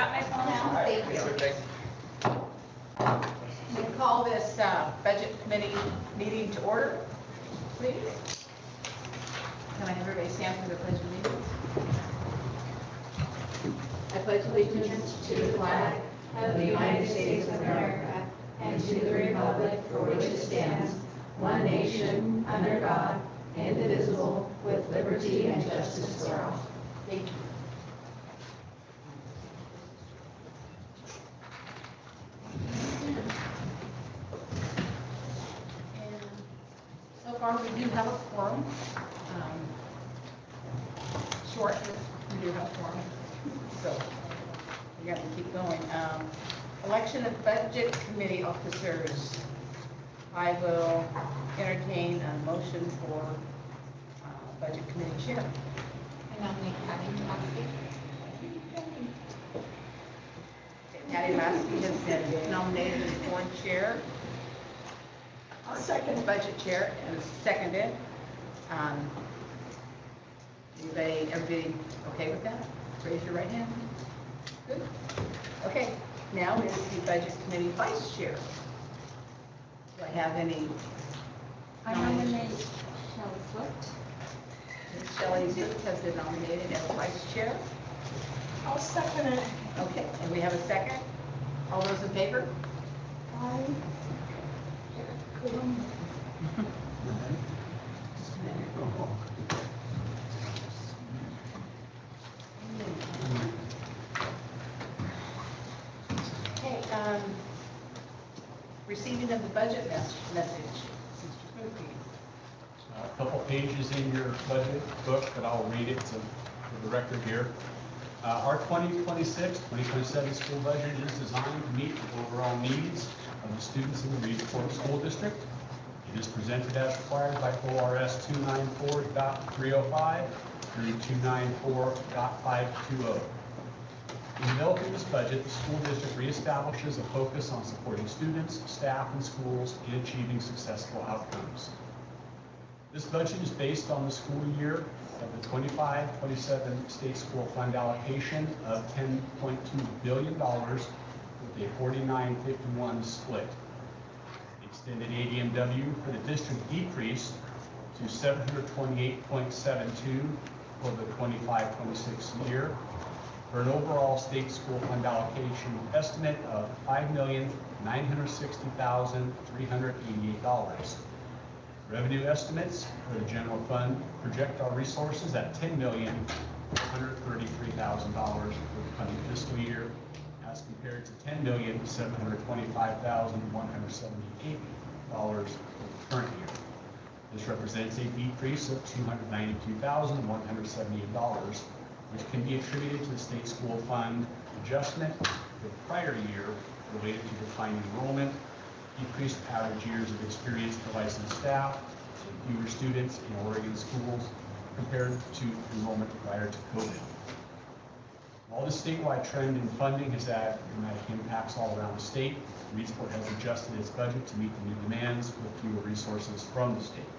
got my phone out? Thank you. We call this budget committee meeting to order, please. Can I have everybody stand for the pledge of allegiance? I pledge allegiance to the flag of the United States of America and to the republic for which it stands, one nation, under God, indivisible, with liberty and justice for all. Thank you. And so far, we do have a quorum. Short, we do have a quorum. So we got to keep going. Election of budget committee officers. I will entertain a motion for budget committee chair. I nominate Patty Maskey. Patty Maskey has been nominated as board chair. I'll second. Budget chair and seconded. Everybody okay with that? Raise your right hand. Good. Okay, now is the budget committee vice chair. Do I have any? I nominate Shelley Foot. Shelley Zook has been nominated as vice chair. I'll second it. Okay, and we have a second. All those in favor? Aye. Okay, receiving of the budget message. Mr. Smokey. A couple pages in your budget book, but I'll read it for the record here. Our 2026-2027 school budget is designed to meet the overall needs of the students in the Reedsport School District. It is presented as required by ORS 294.305 through 294.520. In developing this budget, the school district reestablishes a focus on supporting students, staff, and schools in achieving successful outcomes. This budget is based on the school year of the 25-27 state school fund allocation of $10.2 billion with a 49-51 split. The extended ADMW for the district decreased to 728.72 for the 25-26 year, for an overall state school fund allocation estimate of $5,960,388. Revenue estimates for the general fund project our resources at $10,133,000 for the coming fiscal year, as compared to $10,725,178 for the current year. This represents a decrease of $292,178, which can be attributed to the state school fund adjustment for the prior year related to declining enrollment, decreased average years of experience for licensed staff, and fewer students in Oregon schools compared to enrollment prior to COVID. While this statewide trend in funding has had dramatic impacts all around the state, Reedsport has adjusted its budget to meet the new demands with fewer resources from the state.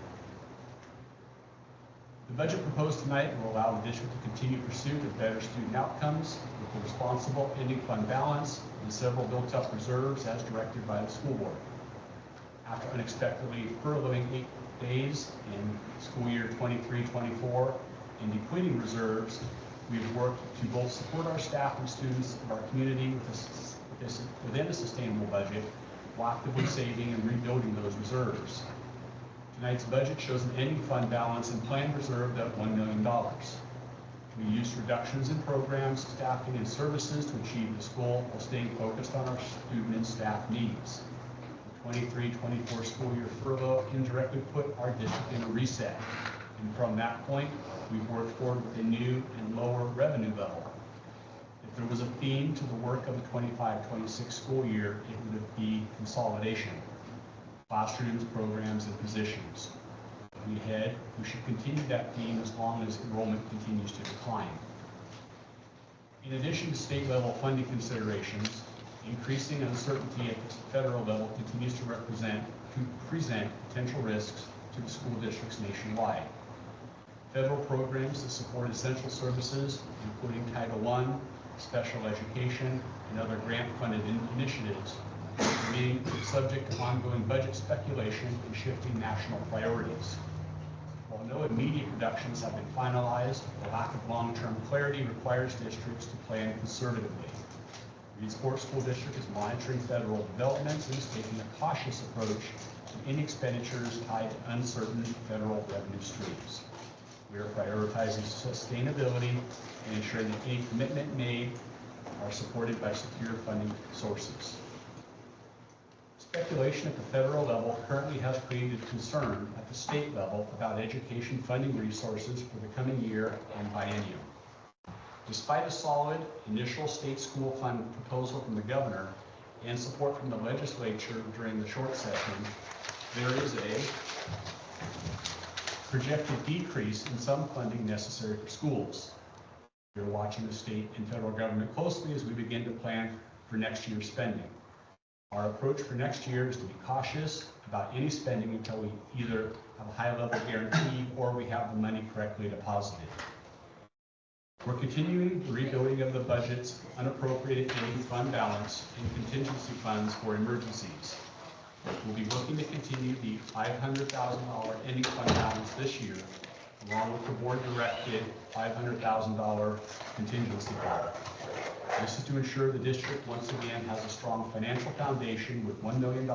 The budget proposed tonight will allow the district to continue pursuit of better student outcomes with a responsible ending fund balance and several built-up reserves as directed by the school board. After unexpectedly furloughing 8 days in school year 23-24 and depleting reserves, we've worked to both support our staff and students of our community within a sustainable budget, while actively saving and rebuilding those reserves. Tonight's budget shows an ending fund balance and planned reserve of $1 million. We used reductions in programs, staffing, and services to achieve this goal while staying focused on our student and staff needs. The 23-24 school year furlough indirectly put our district in a reset, and from that point, we've worked forward with a new and lower revenue level. If there was a theme to the work of the 25-26 school year, it would be consolidation. Classrooms, programs, and positions. Looking ahead, we should continue that theme as long as enrollment continues to decline. In addition to state-level funding considerations, increasing uncertainty at the federal level continues to present potential risks to the school districts nationwide. Federal programs that support essential services, including Title I, special education, and other grant-funded initiatives, remaining subject to ongoing budget speculation and shifting national priorities. While no immediate reductions have been finalized, the lack of long-term clarity requires districts to plan conservatively. Reedsport School District is monitoring federal developments and is taking a cautious approach to any expenditures tied to uncertain federal revenue streams. We are prioritizing sustainability and ensuring that any commitment made are supported by secure funding sources. Speculation at the federal level currently has created concern at the state level about education funding resources for the coming year and biennium. Despite a solid initial state school fund proposal from the governor and support from the legislature during the short session, there is a projected decrease in some funding necessary for schools. We are watching the state and federal government closely as we begin to plan for next year's spending. Our approach for next year is to be cautious about any spending until we either have a high-level guarantee or we have the money correctly deposited. We're continuing the rebuilding of the budget's unappropriated ending fund balance and contingency funds for emergencies. We'll be looking to continue the $500,000 ending fund balance this year, along with the board-directed $500,000 contingency fund. This is to ensure the district once again has a strong financial foundation with $1 million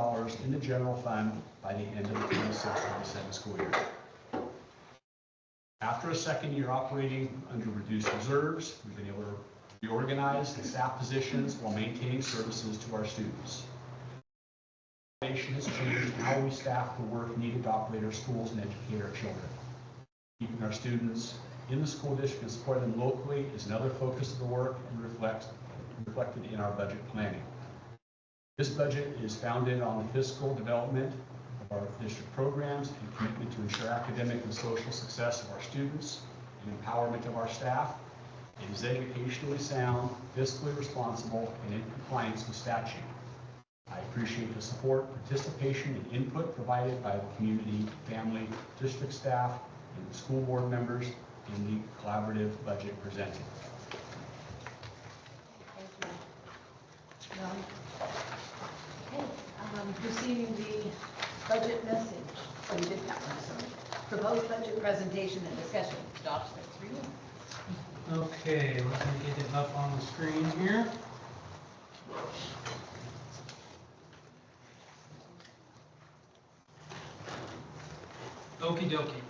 in the general fund by the end of the 26-27 school year. After a second year operating under reduced reserves, we've been able to reorganize the staff positions while maintaining services to our students. The foundation has changed how we staff the work needed to operate our schools and educate our children. Keeping our students in the school district and support them locally is another focus of the work and reflected in our budget planning. This budget is founded on the fiscal development of our district programs and commitment to ensure academic and social success of our students and empowerment of our staff. It is educationally sound, fiscally responsible, and in compliance with statute. I appreciate the support, participation, and input provided by the community, family, district staff, and the school board members in the collaborative budget presented. Thank you. Okay, receiving the budget message. Oh, you did that one, sorry. Proposed budget presentation and discussion. Josh, that's for you. Okay, let me get it up on the screen here. Okie dokie.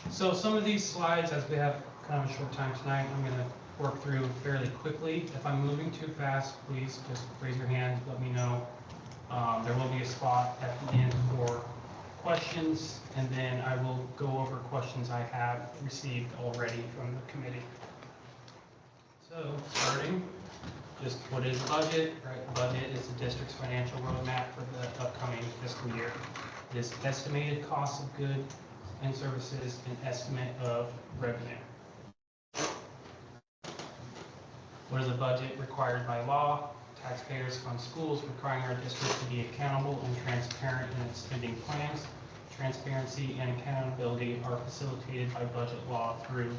So some of these slides, as we have kind of a short time tonight, I'm going to work through fairly quickly. If I'm moving too fast, please just raise your hand, let me know. There will be a spot at the end for questions, and then I will go over questions I have received already from the committee. So starting, just what is budget? Right, the budget is the district's financial roadmap for the upcoming fiscal year. It is estimated cost of goods and services and estimate of revenue. What is a budget required by law? Taxpayers fund schools, requiring our district to be accountable and transparent in its spending plans. Transparency and accountability are facilitated by budget law through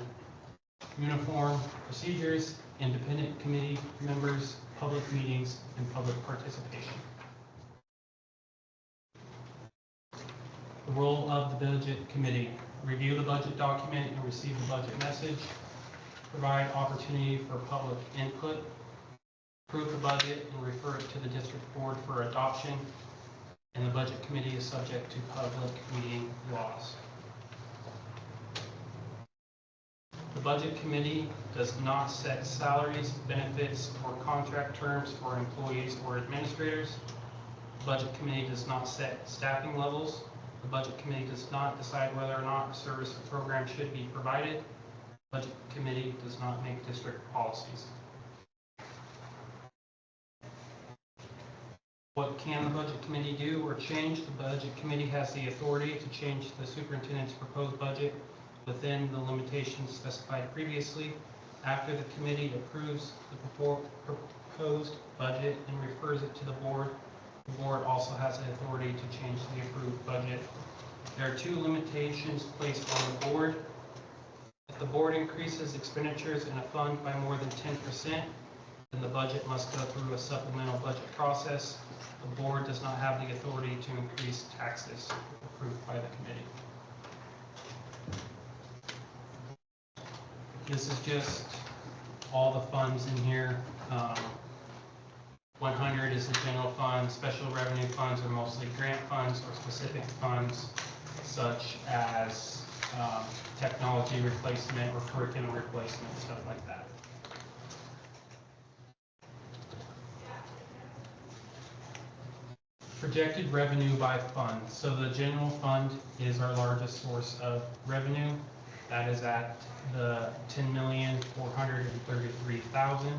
uniform procedures, independent committee members, public meetings, and public participation. The role of the budget committee: review the budget document and receive the budget message, provide opportunity for public input, approve the budget and refer it to the district board for adoption, and the budget committee is subject to public meeting laws. The budget committee does not set salaries, benefits, or contract terms for employees or administrators. The budget committee does not set staffing levels. The budget committee does not decide whether or not a service or program should be provided. The budget committee does not make district policies. What can the budget committee do or change? The budget committee has the authority to change the superintendent's proposed budget within the limitations specified previously. After the committee approves the proposed budget and refers it to the board also has the authority to change the approved budget. There are two limitations placed on the board. At the board increases expenditures in a fund by more than 10%, then the budget must go through a supplemental budget process. The board does not have the authority to increase taxes if approved by the committee. This is just all the funds in here. 100 is the general fund. Special revenue funds are mostly grant funds or specific funds, such as technology replacement or curriculum replacement, stuff like that. Projected revenue by fund. So the general fund is our largest source of revenue. That is at the $10,433,000.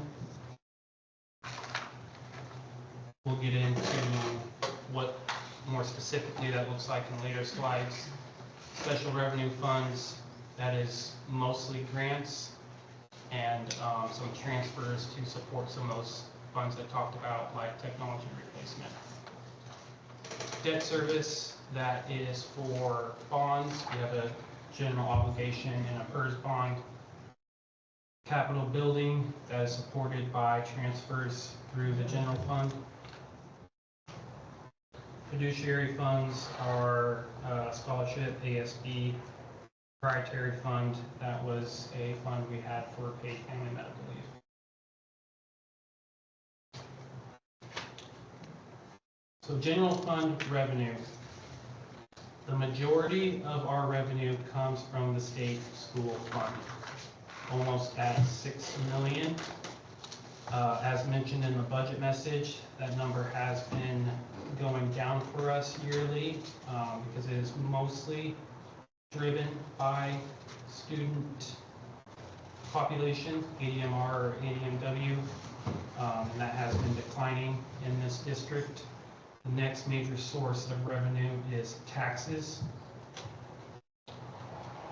We'll get into what more specifically that looks like in later slides. Special revenue funds, that is mostly grants and some transfers to support some of those funds I talked about, like technology replacement. Debt service, that is for bonds. We have a general obligation and a PERS bond. Capital building, that is supported by transfers through the general fund. Fiduciary funds are scholarship, ASB, proprietary fund. That was a fund we had for paid family medical leave. So general fund revenue. The majority of our revenue comes from the state school fund, almost at $6 million. As mentioned in the budget message, that number has been going down for us yearly because it is mostly driven by student population, ADMR or ADMW, and that has been declining in this district. The next major source of revenue is taxes.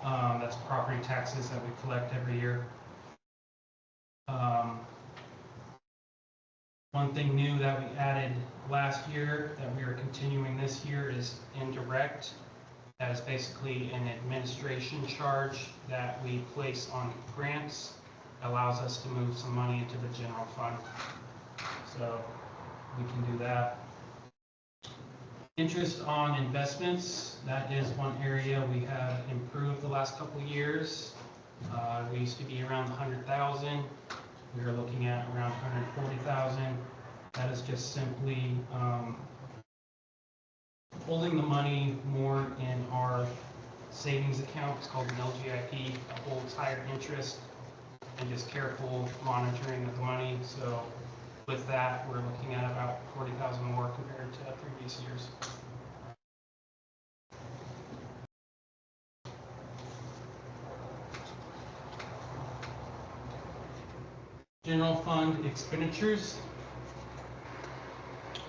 That's property taxes that we collect every year. One thing new that we added last year that we are continuing this year is indirect. That is basically an administration charge that we place on grants. It allows us to move some money into the general fund. So we can do that. Interest on investments, that is one area we have improved the last couple of years. We used to be around 100,000. We are looking at around 140,000. That is just simply holding the money more in our savings account. It's called an LGIP. It holds higher interest and just careful monitoring of the money. So with that, we're looking at about 40,000 more compared to previous years. General fund expenditures.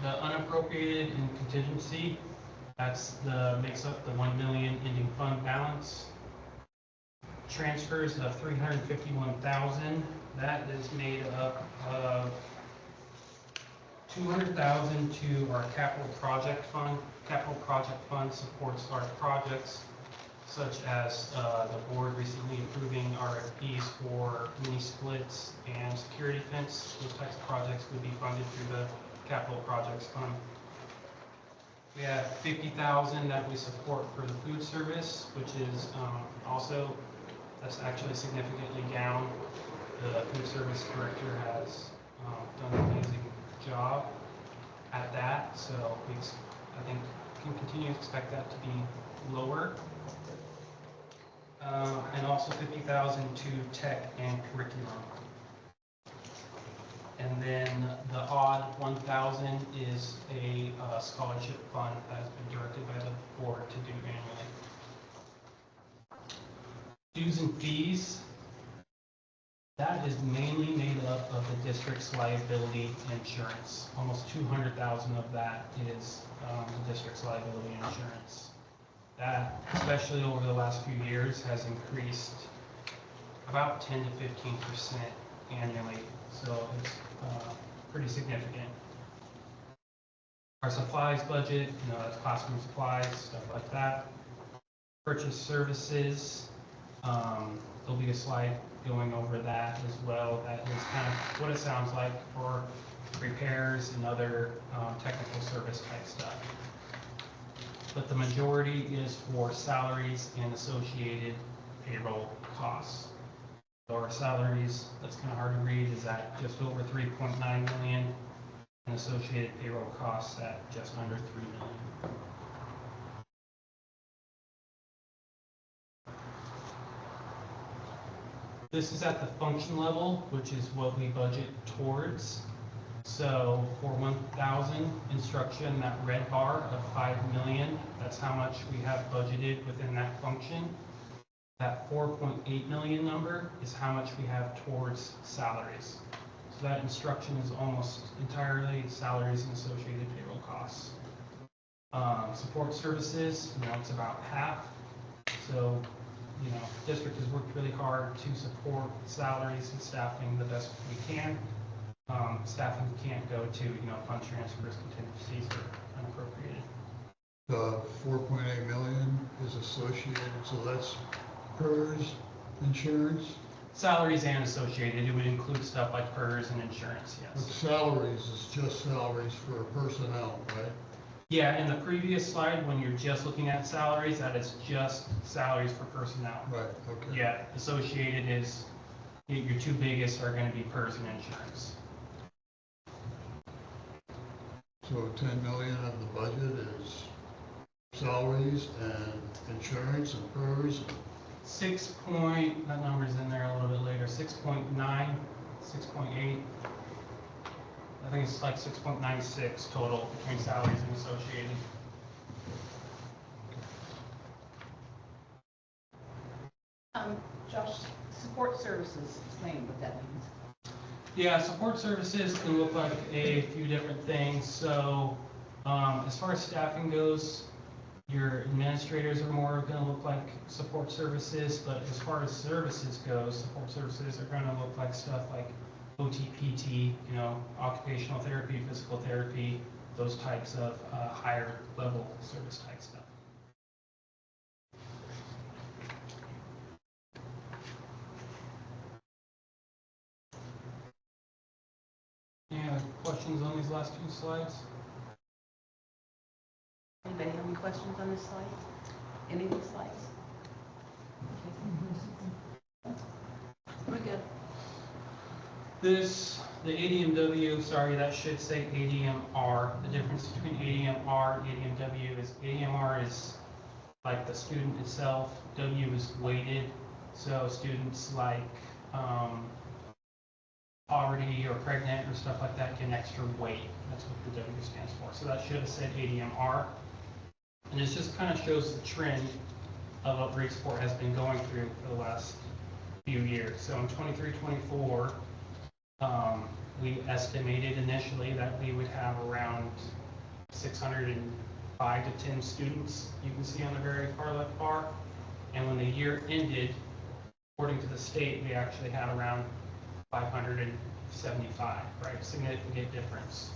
The unappropriated and contingency, makes up the $1 million ending fund balance. Transfers of $351,000. That is made up of $200,000 to our capital project fund. Capital project fund supports our projects, such as the board recently approving RFPs for mini splits and security fence. Those types of projects would be funded through the capital projects fund. We have $50,000 that we support for the food service, which is that's actually significantly down. The food service director has done an amazing job at that, so I think can continue to expect that to be lower. And also $50,000 to tech and curriculum. And then the odd 1,000 is a scholarship fund that has been directed by the board to do annually. Dues and fees. That is mainly made up of the district's liability insurance. Almost 200,000 of that is the district's liability insurance. That, especially over the last few years, has increased about 10 to 15% annually. So it's pretty significant. Our supplies budget, that's classroom supplies, stuff like that. Purchase services, There'll be a slide going over that as well. That is kind of what it sounds like for repairs and other technical service type stuff. But the majority is for salaries and associated payroll costs. So our salaries, that's kind of hard to read, is at just over 3.9 million, and associated payroll costs at just under 3 million. This is at the function level, which is what we budget towards. So for 1,000 instruction, that red bar of 5 million, that's how much we have budgeted within that function. That 4.8 million number is how much we have towards salaries. So that instruction is almost entirely salaries and associated payroll costs. Support services, it's about half. So, district has worked really hard to support salaries and staffing the best we can. Staffing can't go to, fund transfers, contingencies, or unappropriated. The 4.8 million is associated, so that's PERS, insurance, Salaries and associated, it would include stuff like PERS and insurance, but yes. salaries is just salaries for personnel, right? Yeah, in the previous slide, when you're just looking at salaries, that is just salaries for personnel. Right, okay. Yeah, associated is, your two biggest are gonna be PERS and insurance. So 10 million of the budget is salaries and insurance and PERS. That number's in there a little bit later, 6.9, 6.8. I think it's like 6.96 total between salaries and associated. Josh, support services, explain what that means. Yeah, support services can look like a few different things. So as far as staffing goes, your administrators are more going to look like support services, but as far as services goes, support services are going to look like stuff like OT, PT, occupational therapy, physical therapy, those types of higher level service type stuff. Any other questions on these last two slides? Anybody have any questions on this slide? Any of these slides? We're good. The ADMW, sorry, that should say ADMR. The difference between ADMR and ADMW is ADMR is like the student itself, W is weighted, so students like poverty or pregnant or stuff like that get an extra weight. That's what the W stands for. So that should have said ADMR. And this just kind of shows the trend of what Bridgeport has been going through for the last few years. So in 23-24, we estimated initially that we would have around 605 to 10 students, you can see on the very far left bar. And when the year ended, according to the state, we actually had around 575, right? Significant difference.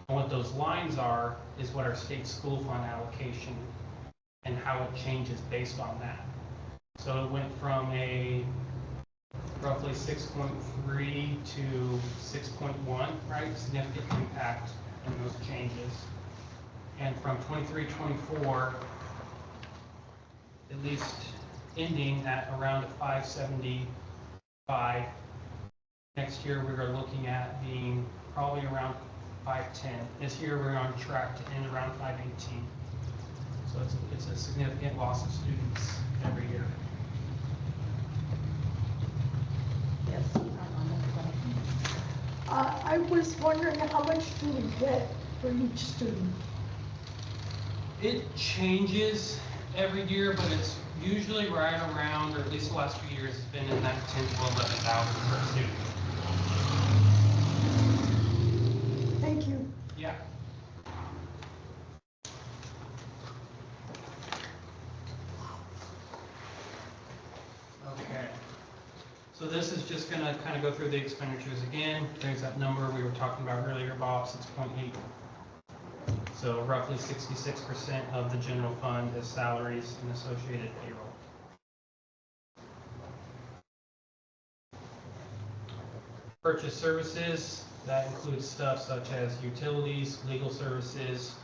And what those lines are is what our state school fund allocation and how it changes based on that. So it went from a roughly 6.3 to 6.1, right? Significant impact in those changes. And from 23-24, at least ending at around a 575. Next year, we are looking at being probably around 510. This year, we're on track to end around 518. So it's a significant loss of students every year. Yes. I was wondering how much do we get for each student? It changes every year, but it's usually right around, or at least the last few years, it's been in that 10 to 11,000 per student. Thank you. Yeah. Okay. So this is just going to kind of go through the expenditures again. There's that number we were talking about earlier, Bob, 6.8. So roughly 66% of the general fund is salaries and associated payroll. Purchase services, that includes stuff such as utilities, legal services,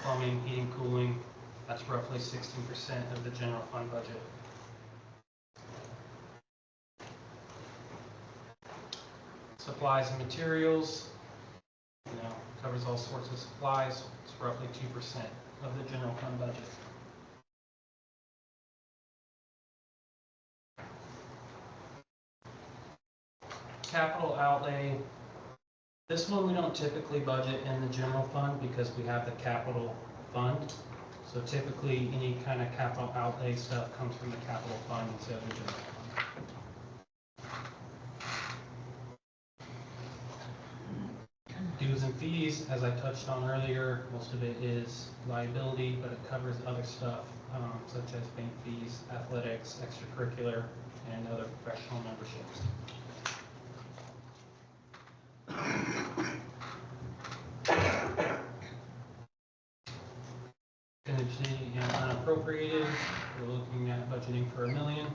plumbing, heating, cooling. That's roughly 16% of the general fund budget. Supplies and materials, covers all sorts of supplies. It's roughly 2% of the general fund budget. Capital outlay. This one we don't typically budget in the general fund because we have the capital fund. So typically any kind of capital outlay stuff comes from the capital fund instead of the general fund. Dues and fees, as I touched on earlier, most of it is liability, but it covers other stuff such as bank fees, athletics, extracurricular, and other professional memberships. Contingency and unappropriated, we're looking at budgeting for $1 million.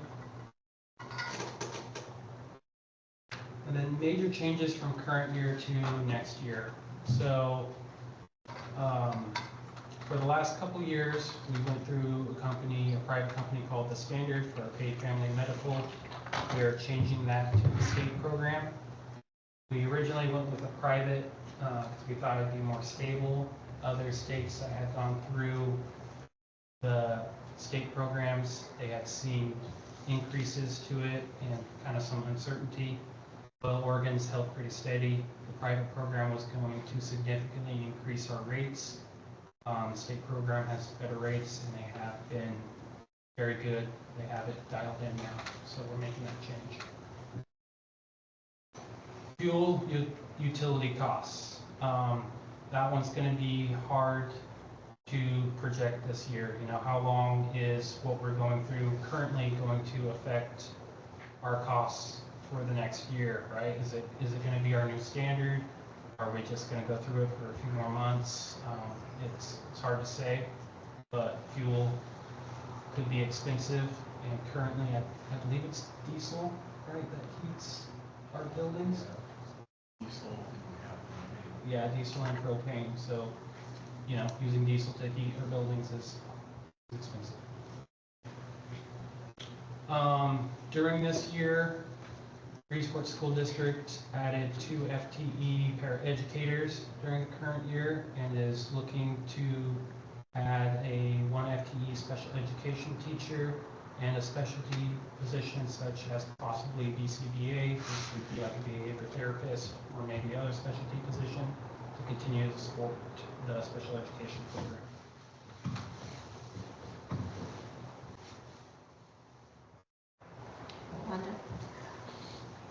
And then major changes from current year to next year. So for the last couple years, we went through a private company called The Standard for our paid family medical. We are changing that to the state program. We originally went with a private because we thought it'd be more stable. Other states that had gone through the state programs, they had seen increases to it and kind of some uncertainty. But Oregon's held pretty steady. The private program was going to significantly increase our rates. The state program has better rates and they have been very good. They have it dialed in now, so we're making that change. Fuel utility costs. That one's going to be hard to project this year. How long is what we're going through currently going to affect our costs for the next year, right? Is it going to be our new standard? Are we just going to go through it for a few more months? It's hard to say, but fuel could be expensive, and currently I believe it's diesel, right, that heats our buildings. Diesel. Yeah, diesel and propane. So, using diesel to heat our buildings is expensive. During this year, Reedsport School District added 2 FTE paraeducators during the current year and is looking to add a 1 FTE special education teacher and a specialty position such as possibly BCBA, which would be like a behavior therapist, or maybe other specialty position to continue to support the special education program.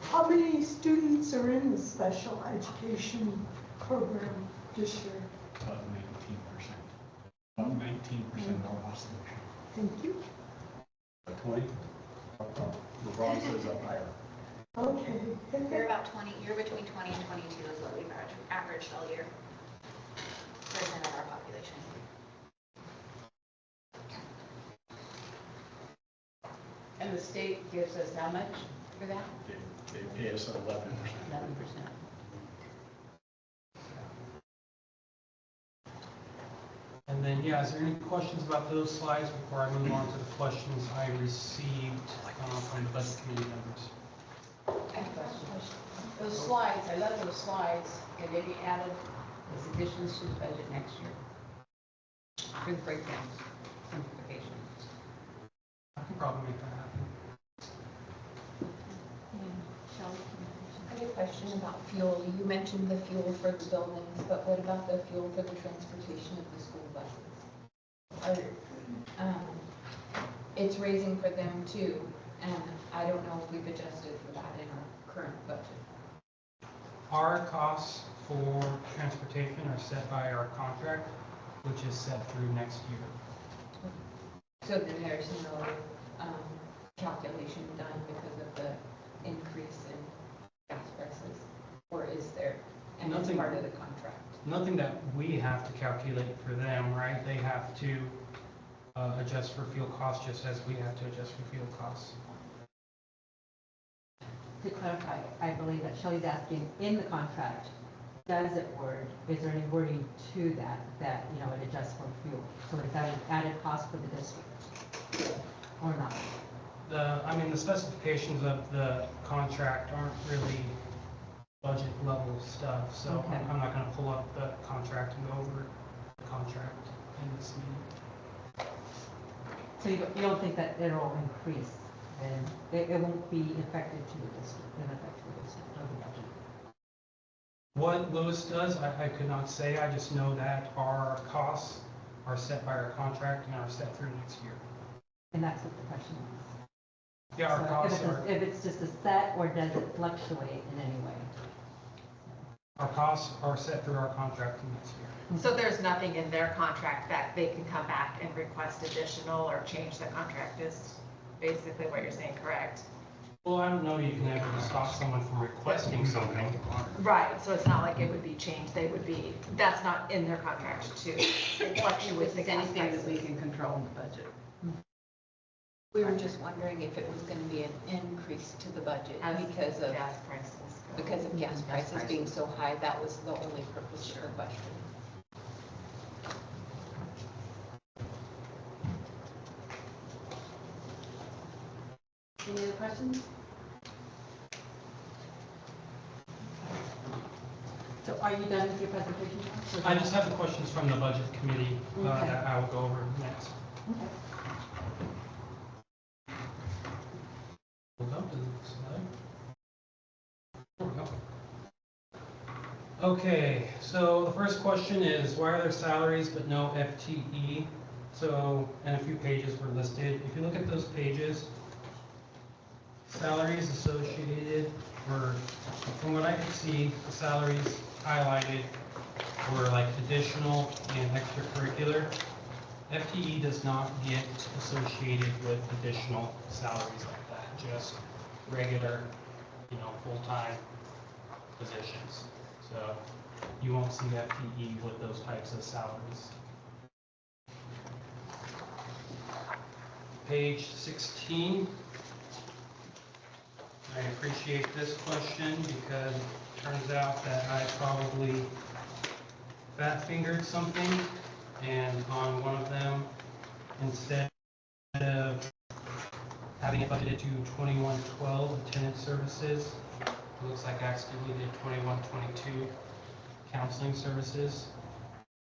How many students are in the special education program this year? About 19%. About 19% of our last year. Thank you. 20? The bronze is up higher. Okay. You're about 20, you're between 20 and 22 is what we've averaged all year. Percent of our population. And the state gives us how much for that? They pay us 11%. 11%. And then, is there any questions about those slides before I move on to the questions I received from the budget committee members? I have a question. Those slides, I love those slides. Can they be added as additions to the budget next year? For the breakdowns, simplification. I can probably make that happen. I have a question about fuel. You mentioned the fuel for the buildings, but what about the fuel for the transportation of the school buses? It's raising for them too, and I don't know if we've adjusted for that in our current budget. Our costs for transportation are set by our contract, which is set through next year. So then there's no calculation done because of the increase in gas prices, or is there? And that's Nothing. part of the contract. Nothing that we have to calculate for them, right? They have to adjust for fuel costs just as we have to adjust for fuel costs. to clarify, I believe that Shelley's asking, in the contract, does it word, is there any wording to that, you know, it adjusts for fuel? So is that an added cost for the district or not? I mean, the specifications of the contract aren't really budget level stuff, so Okay. I'm not gonna pull up the contract and go over the contract in this meeting. So you don't think that it'll increase, and it won't be effective to the district, in effect to the district or the budget? What Lewis does, I could not say, I just know that our costs are set by our contract and are set through next year. And that's what the question is. Yeah, our So costs if it's just a set, or does it fluctuate in any way? are set through our contract through next year. So there's nothing in their contract that they can come back and request additional or change the contract is basically what you're saying, correct? Well, I don't know, you can ever stop someone from requesting something. Right, so it's not like it would be changed, they would be, that's not in their contract to fluctuate with the It's gas anything that we prices. can control in the budget. We were just wondering if it was going to be an increase to the budget As because of gas prices go. gas prices being so high. That was the only purpose of the question. Any other questions? So are you done with your presentation now? I just have the questions from the budget committee Okay. that I will go over next. Okay. We'll go to the slide. There we go. Okay, so the first question is, why are there salaries but no FTE? So, and a few pages were listed. If you look at those pages, salaries associated were, from what I could see, the salaries highlighted were like additional and extracurricular. FTE does not get associated with additional salaries like that, just regular, you know, full-time positions. So you won't see FTE with those types of salaries. Page 16. I appreciate this question because it turns out that I probably fat-fingered something, and on one of them, instead of having it budgeted to 2112 attendance services, it looks like I accidentally did 2122 counseling services.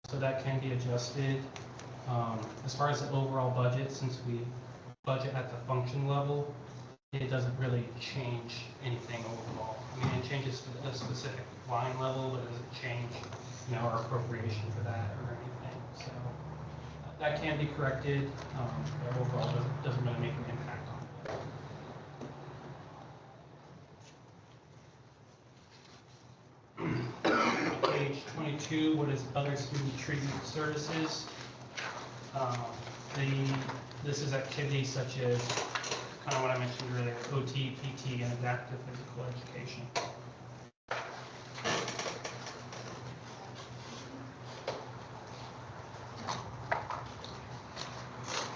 So that can be adjusted. As far as the overall budget, since we budget at the function level, it doesn't really change anything overall. I mean, it changes to the specific line level, but it doesn't change, you know, our appropriation for that or anything. So that can be corrected, but overall doesn't really make an impact on it. Page 22, what is other student treatment services? This is activities such as kind of what I mentioned earlier, OT, PT, and adaptive physical education.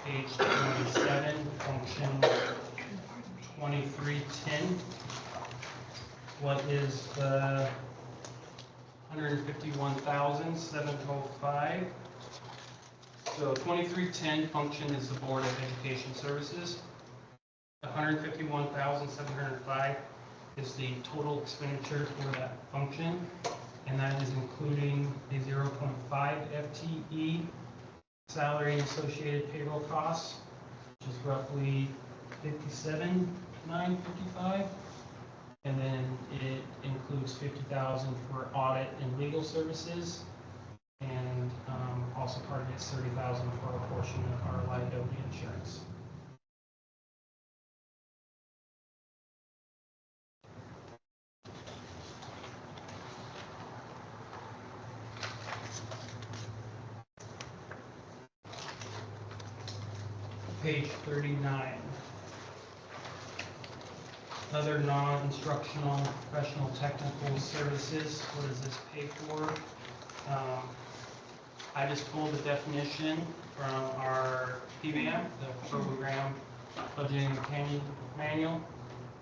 Page 27, function 2310. What is the 151,705? So 2310 function is the Board of Education Services. 151,705 is the total expenditure for that function, and that is including a 0.5 FTE salary and associated payroll costs, which is roughly 57,955, and then it includes 50,000 for audit and legal services, and also part of it's 30,000 for a portion of our liability insurance. Page 39. Other non-instructional professional technical services, what does this pay for? I just pulled the definition from our PBM, the Program Budgeting Manual,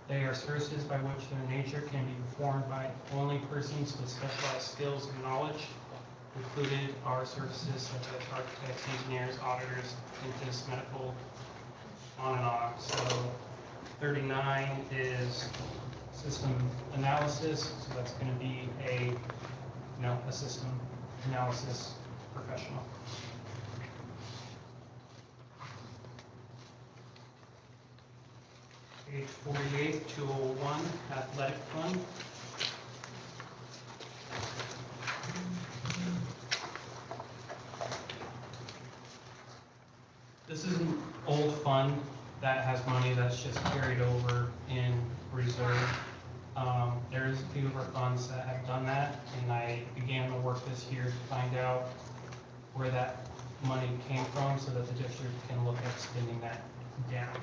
They are services by which their nature can be performed by only persons with specialized skills and knowledge. Included are services such as architects, engineers, auditors, dentists, medical, on and on. So 39 is system analysis, so that's going to be a system analysis professional. Page 48, 201, athletic fund. This is an old fund that has money that's just carried over in reserve. There's a few of our funds that have done that, and I began the work this year to find out where that money came from so that the district can look at spending that down.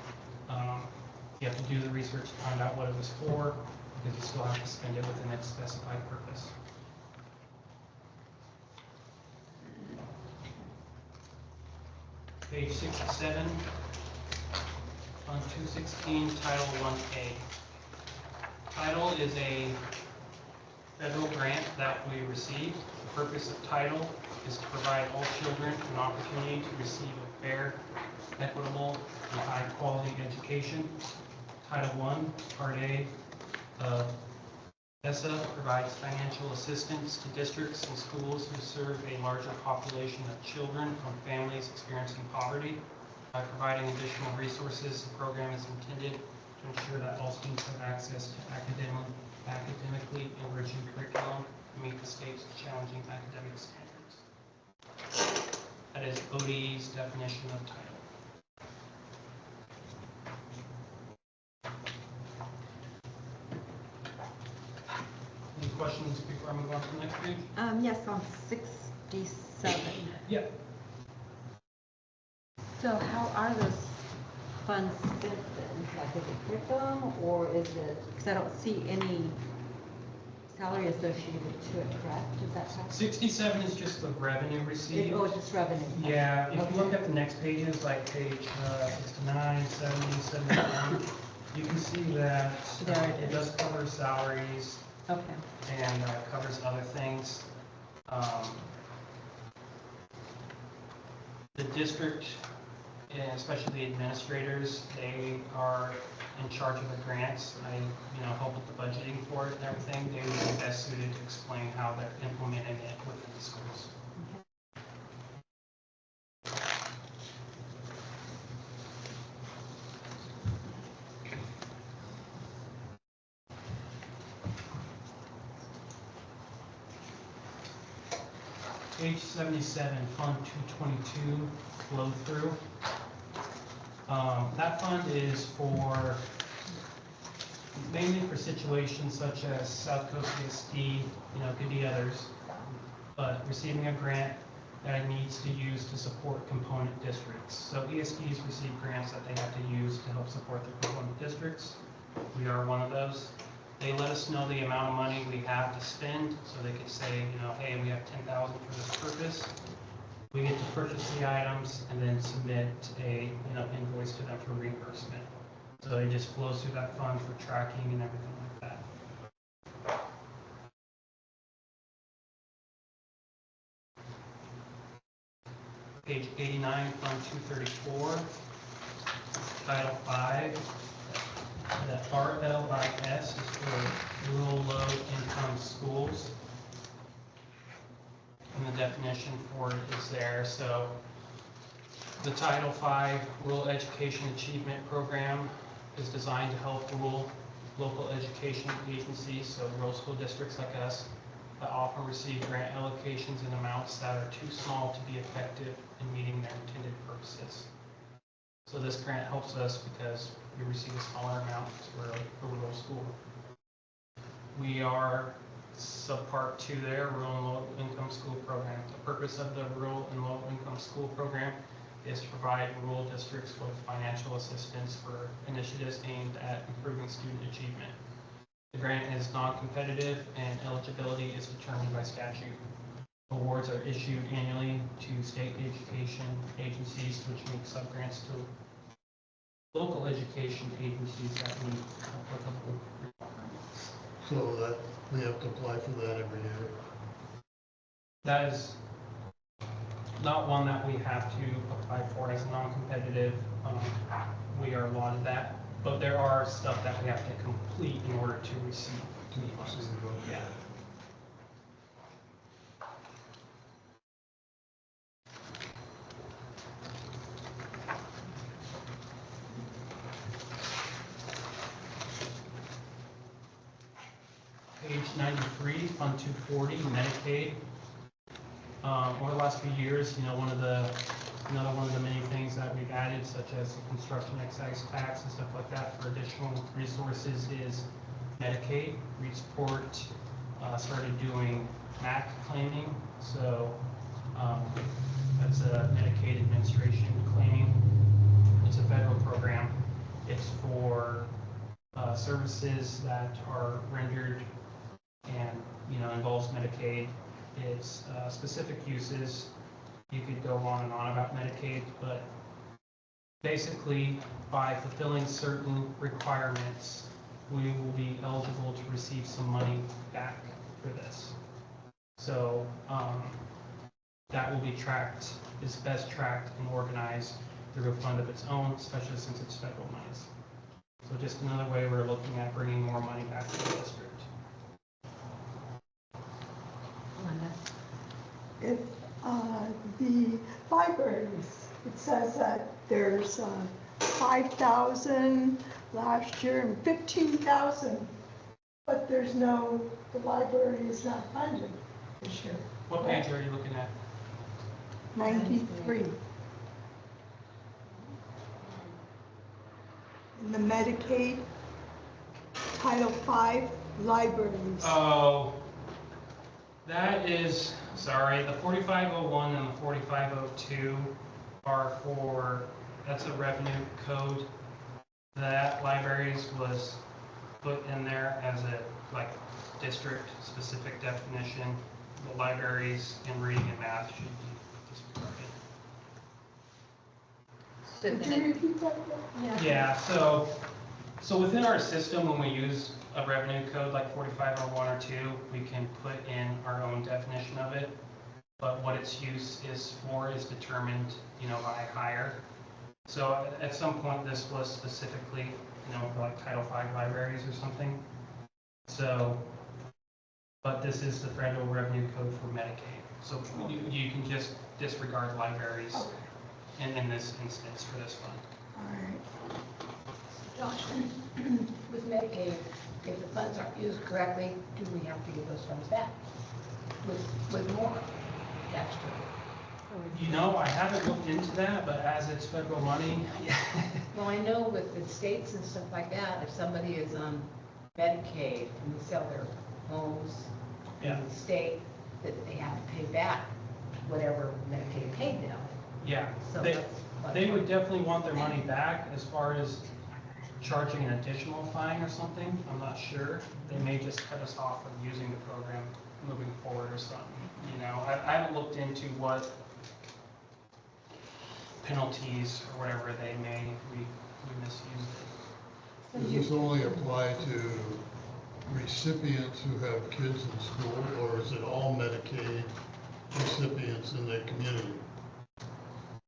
You have to do the research to find out what it was for, because you still have to spend it within its specified purpose. Page 67, Fund 216, Title 1A. Title is a federal grant that we received. The purpose of Title is to provide all children an opportunity to receive a fair, equitable, and high-quality education. Title I, Part A of ESSA provides financial assistance to districts and schools who serve a larger population of children from families experiencing poverty. By providing additional resources, the program is intended to ensure that all students have access to academically enriching curriculum to meet the state's challenging academic standards. That is ODE's definition of title. Any questions before I move on to the next page? Yes, on 67. Yeah. So how are those funds spent then? Like, is it curriculum, or is it, because I don't see any salary associated to it, correct? Is that how? 67 is just the revenue received. Oh, it's just revenue. Yeah, if Okay. you look at the next pages, like page 69, 70, 71, you can see that There it it is. does cover salaries Okay. and covers other things. The district, and especially the administrators, they are in charge of the grants. I, help with the budgeting for it and everything. They would be best suited to explain how they're implementing it within the schools. Page 77, Fund 222, flow through. That fund is mainly for situations such as South Coast ESD, could be others, but receiving a grant that it needs to use to support component districts. So ESDs receive grants that they have to use to help support their component districts. We are one of those. They let us know the amount of money we have to spend, so they could say, hey, we have 10,000 for this purpose. We get to purchase the items and then submit a invoice to them for reimbursement. So it just flows through that fund for tracking and everything like that. Page 89, Fund 234, Title 5. The RLIS is for rural low-income schools. And the definition for it is there. So the Title V Rural Education Achievement Program is designed to help local education agencies, so rural school districts like us, that often receive grant allocations in amounts that are too small to be effective in meeting their intended purposes. So this grant helps us because we receive a smaller amount because we're a rural school. We are subpart 2 there, Rural and Low Income School Program. The purpose of the Rural and Low Income School Program is to provide rural districts with financial assistance for initiatives aimed at improving student achievement. The grant is non-competitive and eligibility is determined by statute. Awards are issued annually to state education agencies, which make subgrants to local education agencies that meet applicable requirements. So that, we have to apply for that every year. That is not one that we have to apply for as non-competitive. We are allotted that, but there are stuff that we have to complete in order to receive the funds. Yeah. Page 93, Fund 240, Medicaid. Over the last few years, another one of the many things that we've added, such as the construction excise tax and stuff like that for additional resources, is Medicaid. Reedsport started doing MAC claiming, so that's a Medicaid administration claiming. It's a federal program. It's for services that are rendered and involves Medicaid. It's specific uses. You could go on and on about Medicaid, but basically by fulfilling certain requirements, we will be eligible to receive some money back for this. So that will be tracked, is best tracked and organized through a fund of its own, especially since it's federal monies. So just another way we're looking at bringing more money back to the district. If the libraries, it says that there's 5,000 last year and 15,000, but there's no, the library is not funded this year. What page are you looking at? 93. In the Medicaid, Title V, libraries. Oh, that is, sorry, the 4501 and the 4502 are for, that's a revenue code. That libraries was put in there as a district specific definition. The libraries in reading and math should be disregarded. So Could then you it- repeat that? Yeah, so within our system, when we use a revenue code like 4501 or 2, we can put in our own definition of it. But what its use is for is determined, by hire. So at some point, this was specifically, for like Title V libraries or something. So, but this is the federal revenue code for Medicaid. So you can just disregard libraries in this instance for this fund. All right. Josh, with Medicaid, if the funds aren't used correctly, do we have to give those funds back with more extra? I haven't looked into that, but as it's federal money, Well, I know with the states and stuff like that, if somebody is on Medicaid and they sell their homes Yeah. in the state, that they have to pay back whatever Medicaid paid them. yeah, So they, that's what- they would definitely want their money back. As far as charging an additional fine or something, I'm not sure. They may just cut us off from using the program moving forward or something. I haven't looked into what penalties or whatever they may if we misuse it. Does this only apply to recipients who have kids in school, or is it all Medicaid recipients in their community?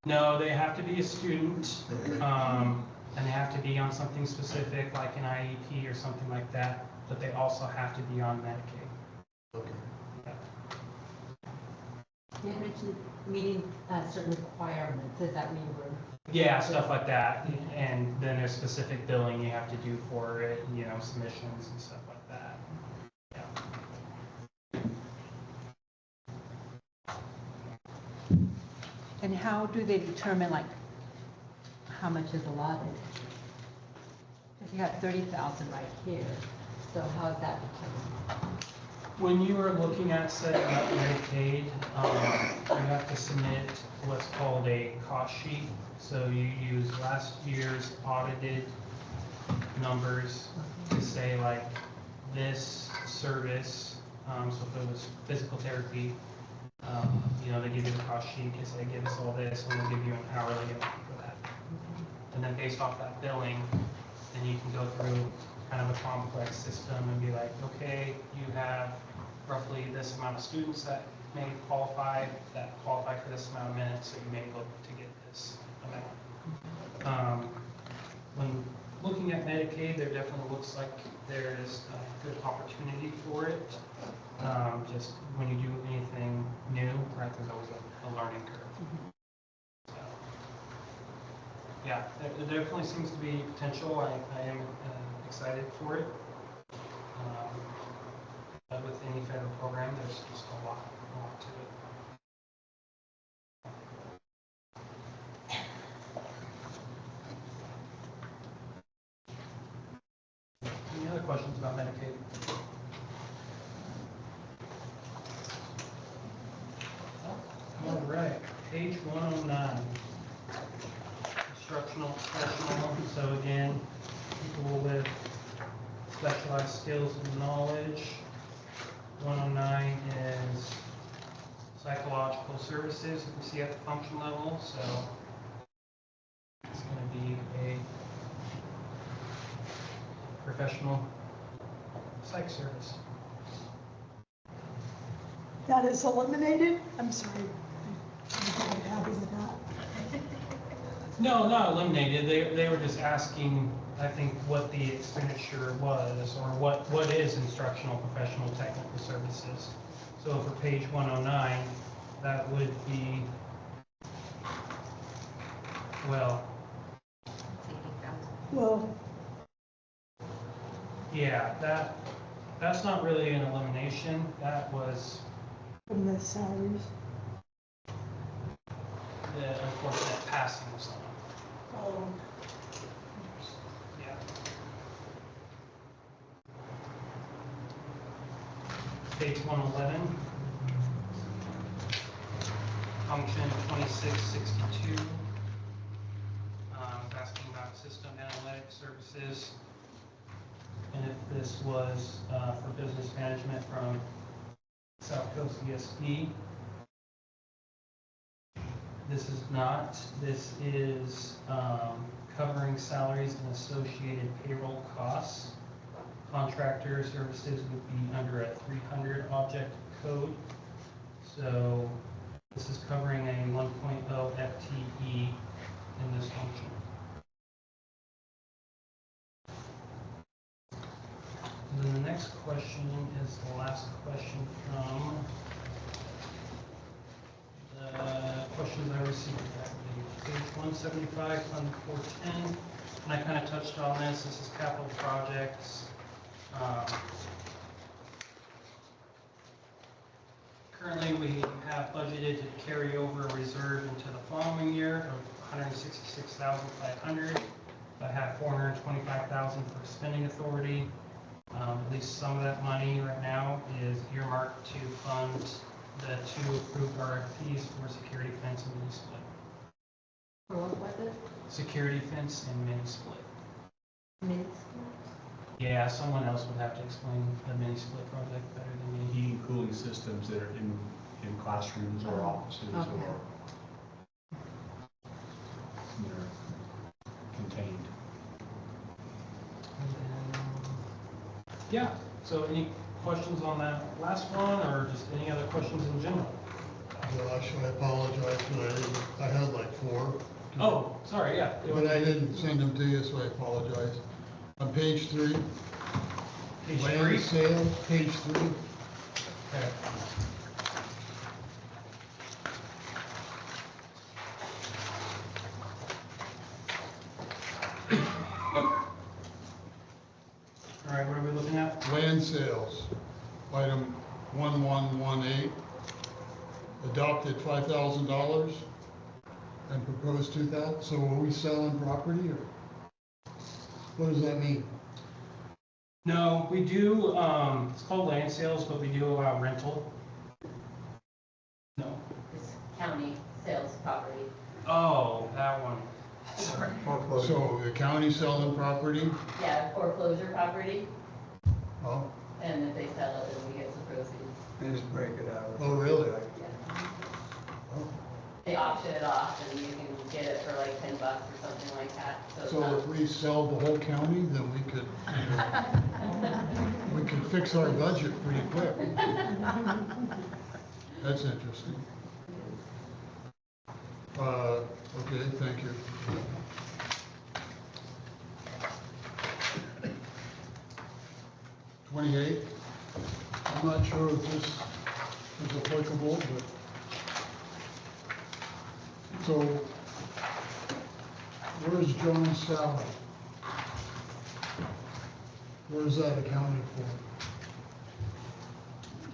No, they have to be a student, Okay. and they have to be on something specific like an IEP or something like that, but they also have to be on Medicaid. Okay. You had mentioned meeting certain requirements, is that what you were? Yeah, stuff like that, and then there's specific billing you have to do for it, submissions and stuff like that. Yeah. And how do they determine, how much is allotted? If you got 30,000 right here, so how is that determined? When you are looking at setting up Medicaid, you have to submit what's called a cost sheet. So you use last year's audited numbers to say this service, so if it was physical therapy, they give you the cost sheet, they say give us all this, and they'll give you an hourly amount for that. And then based off that billing, then you can go through kind of a complex system and be like, okay, you have roughly this amount of students that may qualify for this amount of minutes, so you may look to get this amount. When looking at Medicaid, there definitely looks like there is a good opportunity for it. Just when you do anything new, right, there's always a learning curve. So, yeah, there definitely seems to be potential. I am excited for it. But with any federal program, there's just a lot to it. Any other questions about Medicaid? All right, page 109. Instructional professional. So again, people with specialized skills and knowledge. 109 is psychological services, you can see at the function level. So it's going to be a professional psych service. That is eliminated? I'm sorry. I'm very happy with that. No, not eliminated. They were just asking, I think, what the expenditure was, or what is instructional professional technical services. So for page 109, that would be, well, Well, yeah, that's not really an elimination. That was from the salaries. the unfortunate passing of someone. Oh, Yeah. Page 111. Function 2662. Asking about system analytic services. And if this was for business management from South Coast ESP. This is not. This is covering salaries and associated payroll costs. Contractor services would be under a 300 object code. So this is covering a 1.0 FTE in this function. And then the next question is the last question from the questions I received. Page 175, Fund 410. And I kind of touched on this. This is capital projects. Currently, we have budgeted to carry over a reserve into the following year of $166,500. I have $425,000 for spending authority. At least some of that money right now is earmarked to fund the 2 approved RFPs for security fence and mini split. For what was it? Security fence and mini split. Minutes? Yeah, someone else would have to explain the mini split project better than me. Heating, cooling systems that are in classrooms or offices Okay. or they're contained. And then, yeah, so any questions on that last one or just any other questions in general? Josh, I apologize, but I had like 4. Oh, sorry, yeah. But I didn't send them to you, so I apologize. On page 3, Page land 3? sale, page 3. Okay. All right, what are we looking at? Land sales, item 1118, adopted $5,000 and proposed 2,000. So are we selling property or what does that mean? No, we do, it's called land sales, but we do allow rental. No. This county sales property. Oh, that one. Sorry. So the county selling property? Yeah, foreclosure property, Oh, and if they sell it, then we get some proceeds. And just break it out. Oh, really? Yeah. oh. They auction it off, and you can get it for like $10 or something like that, so it's So not. if we sell the whole county, then we could fix our budget pretty quick. That's interesting. Okay, thank you. '28, I'm not sure if this is applicable, but, so, where's John's salary? Where's that accounted for?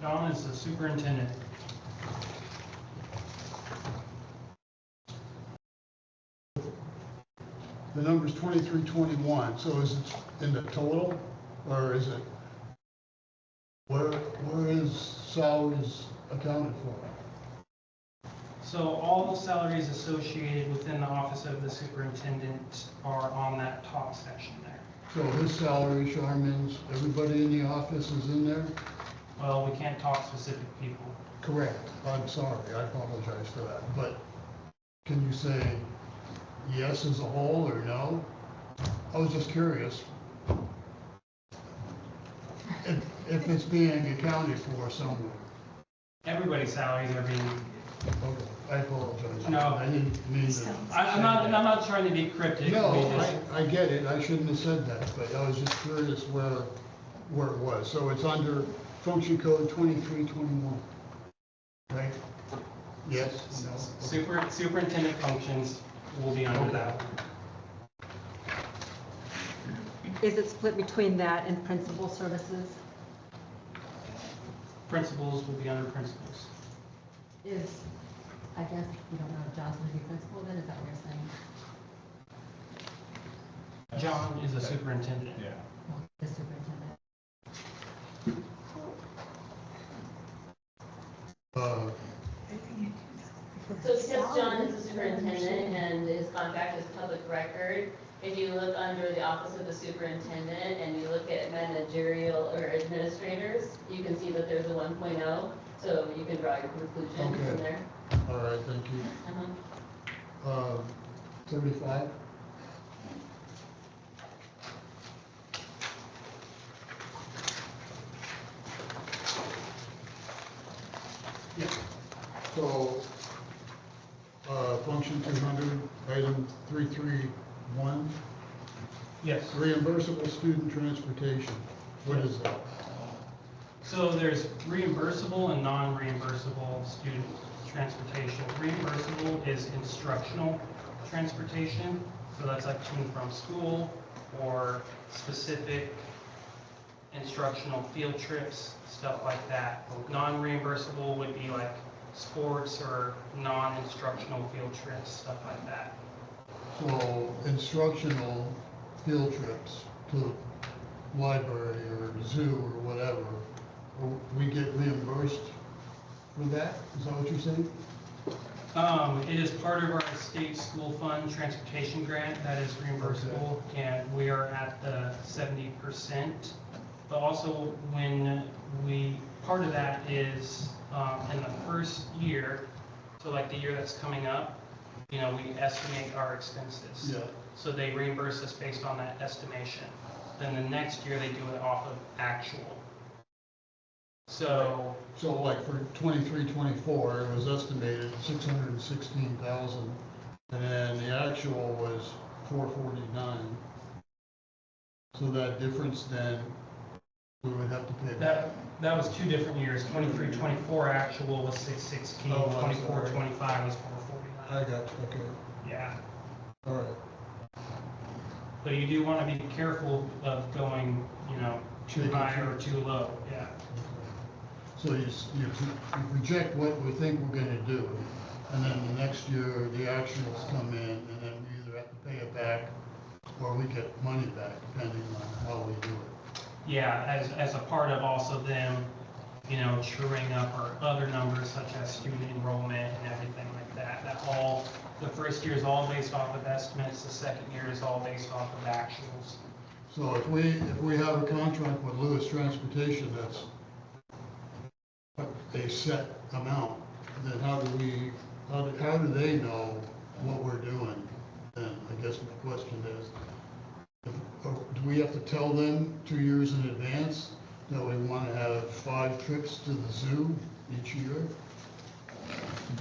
John is the superintendent. The number's 2321, so is it in the total, or is it, where is salaries accounted for? So all the salaries associated within the office of the superintendent are on that top section there. So his salary, Charmin's, everybody in the office is in there? Well, we can't talk specific people. Correct. I'm sorry, I apologize for that, but can you say yes as a whole or no? I was just curious. If it's being accounted for somewhere. Everybody's salaries are being, Okay, I apologize. No. I didn't mean to. I'm not trying to be cryptic. No, We just- I get it, I shouldn't have said that, but I was just curious where it was. So it's under function code 2321, right? Yes, no? Superintendent functions will be under that. Is it split between that and principal services? Principals will be under principals. Is, I guess, you don't know if John's going to be principal then, is that what you're saying? John is the superintendent. Yeah. The superintendent. So since John is the superintendent and his contract is public record, if you look under the office of the superintendent and you look at managerial or administrators, you can see that there's a 1.0, so you can draw your conclusion Okay. from there. All right, thank you. Uh-huh. 75? Yeah. So, function 200, item 331, Yes. reimbursable student transportation. What is that? So there's reimbursable and non-reimbursable student transportation. Reimbursable is instructional transportation, so that's like to and from school or specific instructional field trips, stuff like that. Non-reimbursable would be like sports or non-instructional field trips, stuff like that. So, instructional field trips to library or zoo or whatever, we get reimbursed for that? Is that what you're saying? It is part of our state school fund transportation grant that is reimbursable, and we are at the 70%. But also part of that is in the first year, so like the year that's coming up, we estimate our expenses. Yeah. So they reimburse us based on that estimation. Then the next year, they do it off of actual. So, So like for 23, 24, it was estimated 616,000, and then the actual was 449. So that difference then, we would have to pay back. that was 2 different years. 23, 24 actual was 616, Oh, I'm 24, sorry. 25 was 449. I got you, okay, Yeah. all right. But you do want to be careful of going, too Taking high too- or too low. Yeah. So you project what we think we're gonna do, and then the next year, the actuals come in, and then we either have to pay it back, or we get money back, depending on how we do it. Yeah, as a part of also them, truing up our other numbers such as student enrollment and everything like that. The first year is all based off of estimates, the second year is all based off of actuals. So if we have a contract with Lewis Transportation that's a set amount, then how do they know what we're doing, then I guess my question is, do we have to tell them 2 years in advance that we want to have 5 trips to the zoo each year?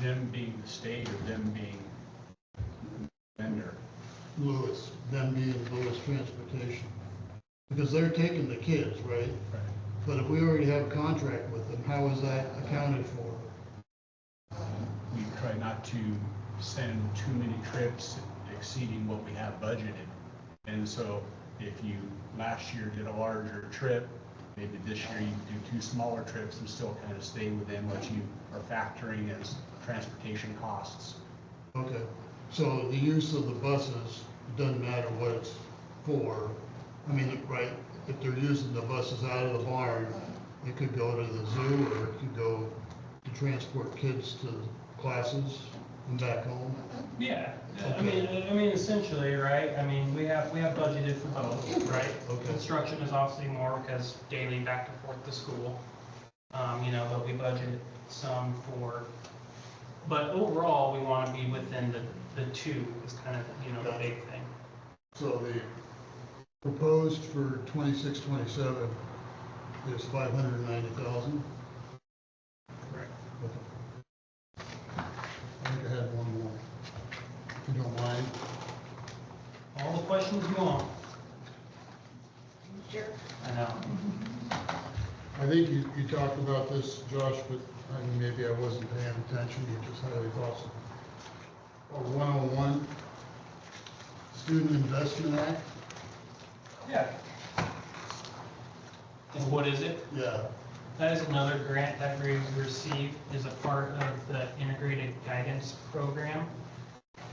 Them being the state or them being vendor? Lewis, them being Lewis Transportation. Because they're taking the kids, right? Right. But if we already have a contract with them, how is that accounted for? We try not to send too many trips exceeding what we have budgeted. And so if you last year did a larger trip, maybe this year you do 2 smaller trips and still kind of stay within what you are factoring as transportation costs. Okay, so the use of the buses, doesn't matter what it's for. I mean, right, if they're using the buses out of the barn, it could go to the zoo or it could go to transport kids to classes and back home. Yeah, I mean, essentially, right, I mean, we have budgeted for both, right? Okay. Construction is obviously more because daily back and forth to school. You know, but we budget some for, but overall, we want to be within the 2 is kind of, you know, the big thing. So the proposed for 26-27 is 590,000? Correct. Okay. I think I had one more, if you don't mind. All the questions you want. Sure. I know. I think you talked about this, Josh, but I mean, maybe I wasn't paying attention, you just highly possible. 101, Student Investment Act? Yeah. And what is it? Yeah. That is another grant that we received as a part of the integrated guidance program.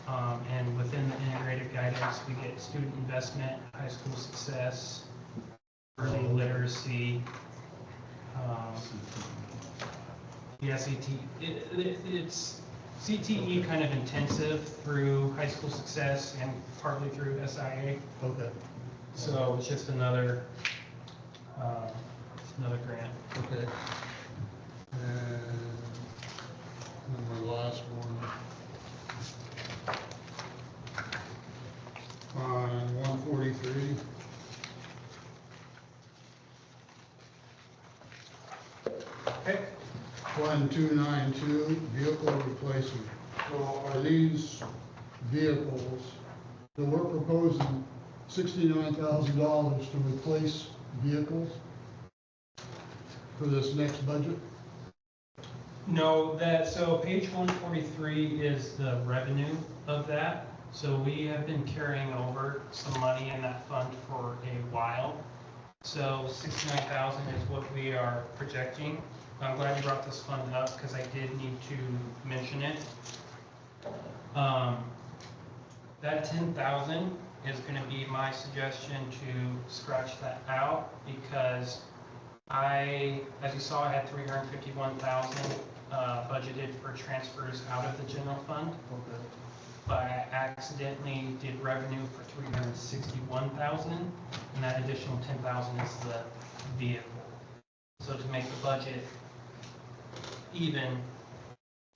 And within the integrated guidance, we get student investment, high school success, early literacy, the SAT. It's CTE kind of intensive through high school success and partly through SIA. Okay. So it's just another grant. Okay. And my last one. On 143. Okay. 1292, vehicle replacement. So are these vehicles, that we're proposing $69,000 to replace vehicles for this next budget? No, so page 143 is the revenue of that. So we have been carrying over some money in that fund for a while. So 69,000 is what we are projecting. I'm glad you brought this fund up because I did need to mention it. That 10,000 is going to be my suggestion to scratch that out because as you saw, I had 351,000 budgeted for transfers out of the general fund. Okay. But I accidentally did revenue for 361,000, and that additional 10,000 is the vehicle. So to make the budget even,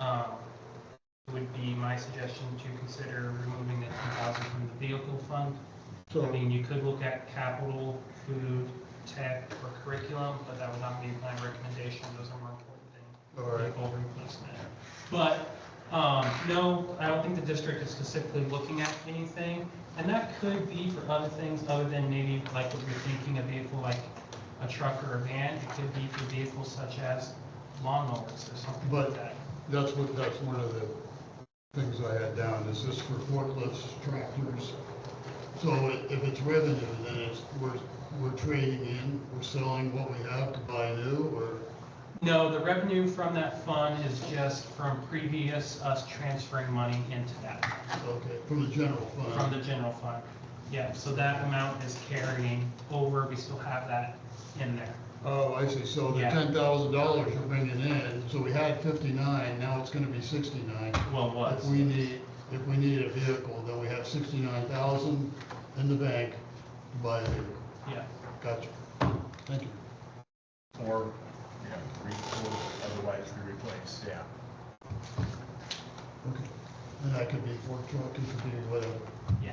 it would be my suggestion to consider removing the 10,000 from the vehicle fund. So, I mean, you could look at capital, food, tech, or curriculum, but that would not be my recommendation. Those are more important than all right. vehicle replacement. But no, I don't think the district is specifically looking at anything, and that could be for other things other than maybe like what you're thinking, a vehicle like a truck or a van. It could be for vehicles such as lawnmowers or something But like that. that's one of the things I had down, is this for forklifts, tractors? So if it's revenue, then it's, we're trading in, we're selling what we have to buy new, or? No, the revenue from that fund is just from previous us transferring money into that, Okay, from the general fund? from the general fund. Yeah, so that amount is carrying over. We still have that in there. Oh, I see, so the Yeah. $10,000 you're bringing in, so we had 59, now it's gonna be 69. Well, it was. If we need a vehicle, then we have 69,000 in the bank to buy a vehicle. Yeah. Gotcha. Thank you. Or, or otherwise we replace, yeah. Okay. And that could be for truck, it could be whatever. Yeah,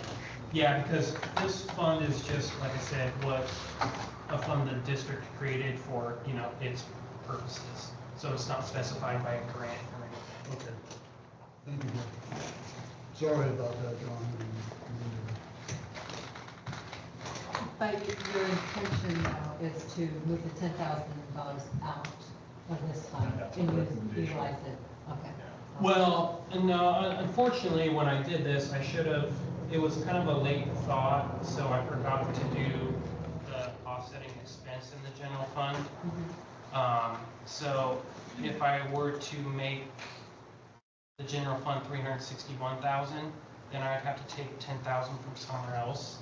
yeah, because this fund is just, like I said, what a fund the district created for, you know, its purposes. So it's not specified by a grant or anything. Okay. Thank you. Sorry about that, John. But your intention now is to move the $10,000 out of this fund That's and our use- recommendation. utilize it, okay. Well, no, unfortunately, when I did this, I should have, it was kind of a late thought, so I forgot to do the offsetting expense in the general fund. So if I were to make the general fund 361,000, then I'd have to take 10,000 from somewhere else.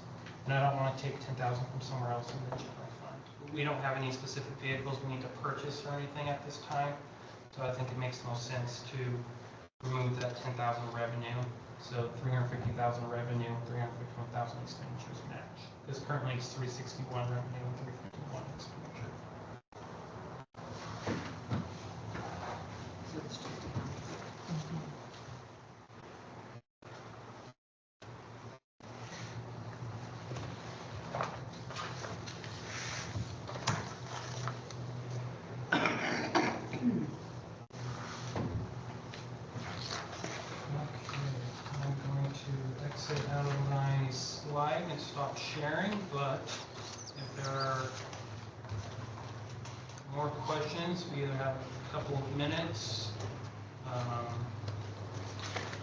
And I don't want to take 10,000 from somewhere else in the general fund. We don't have any specific vehicles we need to purchase or anything at this time. So I think it makes the most sense to remove that 10,000 revenue. So 350,000 revenue, 351,000 expenditures match. Because currently it's 361 revenue and 351 expenditure. So it's just a Okay, I'm going to exit out of my slide and stop sharing, but if there are more questions, we either have a couple of minutes.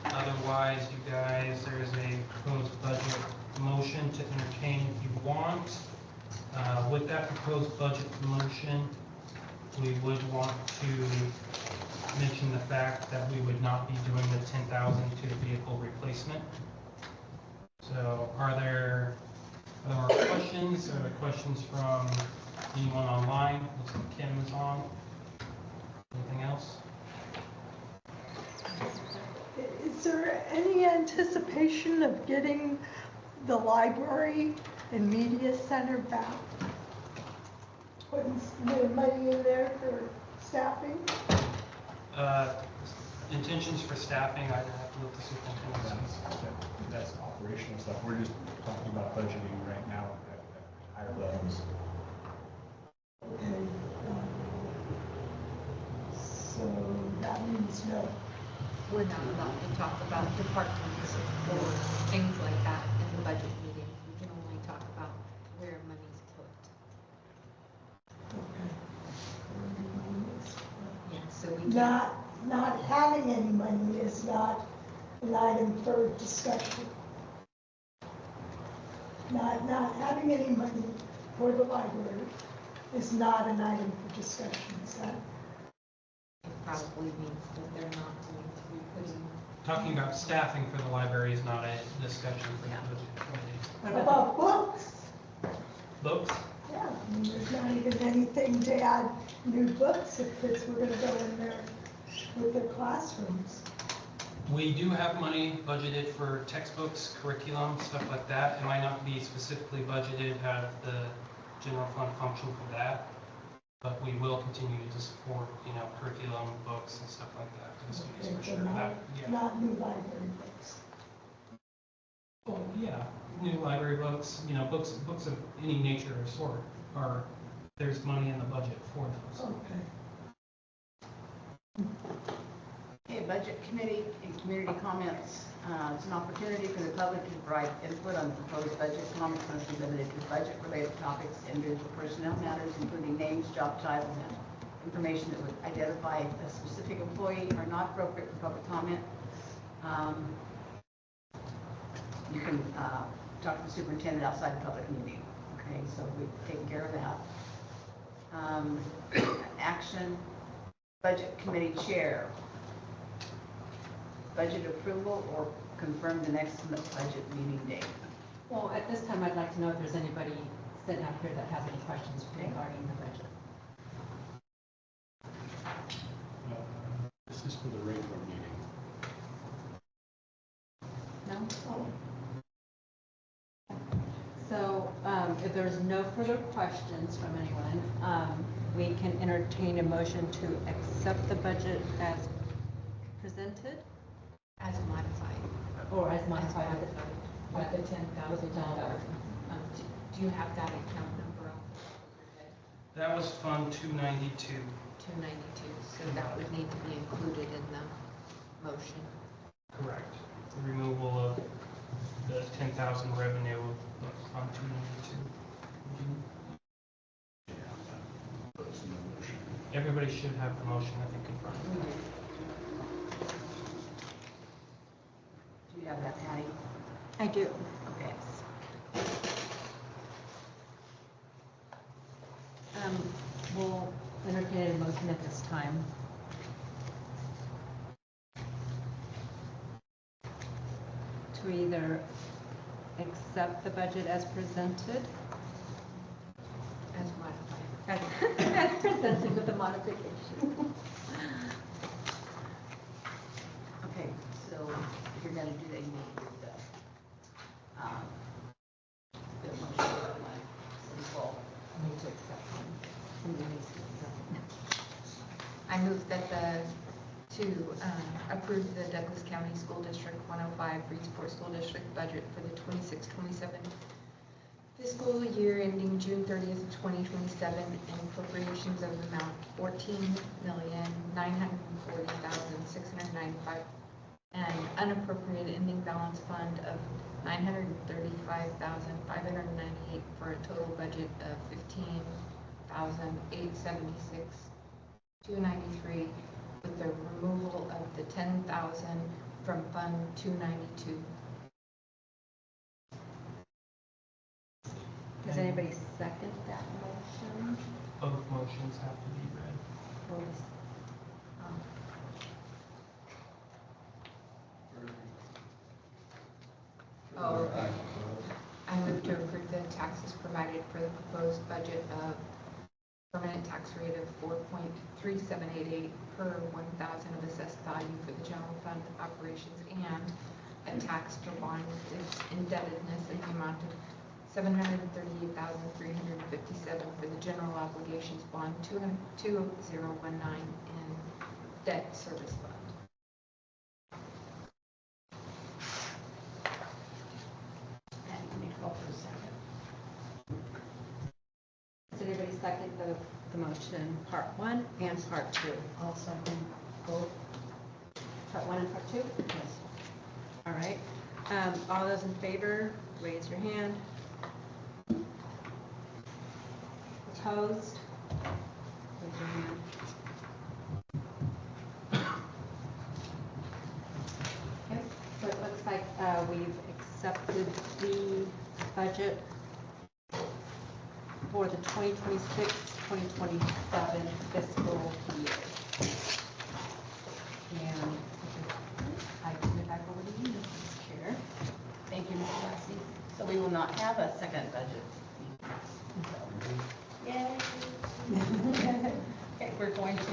Otherwise, you guys, there is a proposed budget motion to entertain if you want. With that proposed budget motion, we would want to mention the fact that we would not be doing the 10,000 to the vehicle replacement. So are there more questions? Are there questions from anyone online? Looks like Kim is on. Anything else? Is there any anticipation of getting the library and media center back? Putting more money in there for staffing? Intentions for staffing, I'd have to look the superintendent's. That's operational stuff. We're just talking about budgeting right now at higher levels. Okay. So that means no. We're not allowed to talk about departments or things like that in the budget meeting. We can only talk about where money's put. Yeah, so we can't. Not having any money is not an item for discussion. Not having any money for the library is not an item for discussion, is that? It probably means that they're not going to be putting. Talking about staffing for the library is not a discussion for the budget committee. About books? Books? Yeah, I mean, there's not even anything to add new books if kids were gonna go in there with their classrooms. We do have money budgeted for textbooks, curriculum, stuff like that. It might not be specifically budgeted out of the general fund function for that, but we will continue to support, you know, curriculum, books, and stuff like that for the students Okay, for so sure. not, Yeah. not new library books. Well, yeah, new library books, you know, books of any nature or sort are, there's money in the budget for those. Okay. Okay, budget committee and community comments. It's an opportunity for the public to provide input on the proposed budget. Comments must be limited to budget-related topics, individual personnel matters, including names, job titles, and information that would identify a specific employee are not appropriate for public comment. You can talk to the superintendent outside the public meeting. Okay, so we've taken care of that. Action, budget committee chair. Budget approval or confirm the next budget meeting date. Well, at this time, I'd like to know if there's anybody sitting out here that has any questions regarding the budget. This is for the regular meeting. No? So if there's no further questions from anyone, we can entertain a motion to accept the budget as presented. As modified. Or as modified with the, With the $10,000. with the $10,000. Do you have that account number off the top of your head? That was Fund 292. 292, so that would need to be included in the motion. Correct. The removal of the 10,000 revenue of Fund 292. Everybody should have the motion, I think, in front of them. Do you have that, Patty? I do. Okay. We'll entertain a motion at this time. To either accept the budget as presented, As modified. as presented with the modification. Okay, so if you're gonna do that, you need to do the motion of my simple. Need to accept one. Somebody needs to accept it. I move that to approve the Douglas County School District 105 Reedsport School District budget for the 26-27 fiscal year ending June 30th, 2027, and appropriations of amount $14,940,695, and unappropriated ending balance fund of $935,598 for a total budget of $15,876,293, with the removal of the 10,000 from Fund 292. Does anybody second that motion? Both motions have to be read. Or is- Oh, okay. I move to approve the taxes provided for the proposed budget of permanent tax rate of 4.3788 per 1,000 of assessed value for the general fund operations, and a tax for bond indebtedness in the amount of $738,357 for the general obligations bond 2019 in debt service fund. And you need to go for a second. Does anybody second the motion, part one and part two? I'll second both. Part one and part two? Yes. All right. All those in favor, raise your hand. Opposed? Raise your hand. Okay, so it looks like we've accepted the budget for the 2026-2027 fiscal year. And I turn it back over to you, Mrs. Chair. Thank you, Ms. Lassie. So we will not have a second budget. Yay. Okay, we're going to,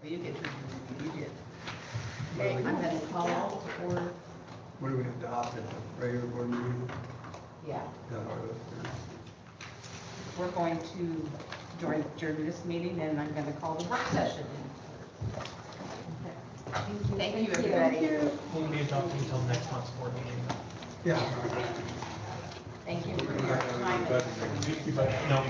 well, you get to, you did. Okay, I'm going to call for, What do we adopt at the regular board meeting? yeah, Yeah, we're going to during this meeting, and I'm going to call the work session. Thank you, everybody. Won't be adopted until next month's board meeting. Yeah. Thank you for your time. No.